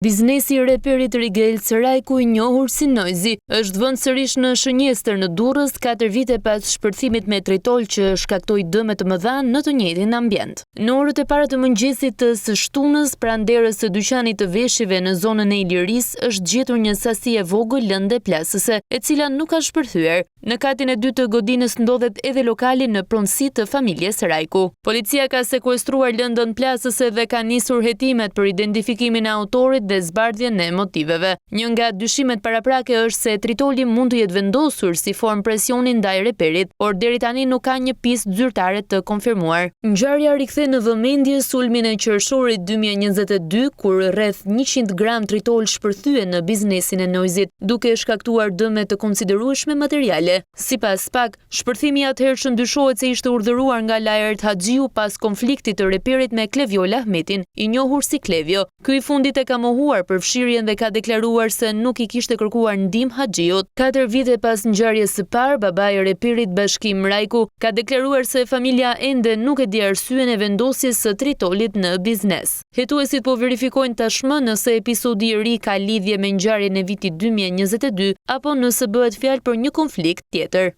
Biznesi i reperit Rigel Sërajku, i njohur si Noizi, është vënë sërish në Shënjestër në Durrës 4 vite pas shpërthimit me tritol që shkaktoi dëme të mëdha në të njëjtin ambient. Në orët e para të mëngjesit të së shtunës, pranë derës së dyqanit të veshjeve në zonën e Ilirisë, është gjetur një sasi e vogël lëndë plasëse, e cila nuk ka shpërthyer. Në katin e dytë të godinës ndodhet edhe lokali në pronësi të familjes Sërajku. Policia ka sekuestruar lëndën plasëse dhe ka nisur hetimet për identifikimin e autorit dhe zbardhjen e motiveve. Një nga dyshimet paraprake është se tritoli mund të jetë vendosur si formë presioni ndaj reperit, por deri tani nuk ka një pistë zyrtare të konfirmuar. Ngjarja rikthe në vëmendje sulmin e qershorit 2022, kur rreth 100 gram tritol shpërthyen në biznesin e Noizit, duke shkaktuar dëme të konsiderueshme materiale. Sipas PAK, shpërthimi atëhershëm dyshohet se ishte urdhëruar nga Lajert Haxhiu pas konfliktit të reperit me Klevjol Ahmetin, i njohur si Klevjo. Ky i fundit e ka mohuar për fshirjen dhe ka deklaruar se nuk i kishte kërkuar ndihmë Haxhiut. 4 vite pas ngjarjes së parë, babai i reperit Bashkim Rajku ka deklaruar se familja ende nuk e di arsyen e vendosjes së tritolit në biznes. Hetuesit po verifikojnë tashmë nëse episodi i ri ka lidhje me ngjarjen e vitit 2022 apo nëse bëhet fjalë për një konflikt tjetër.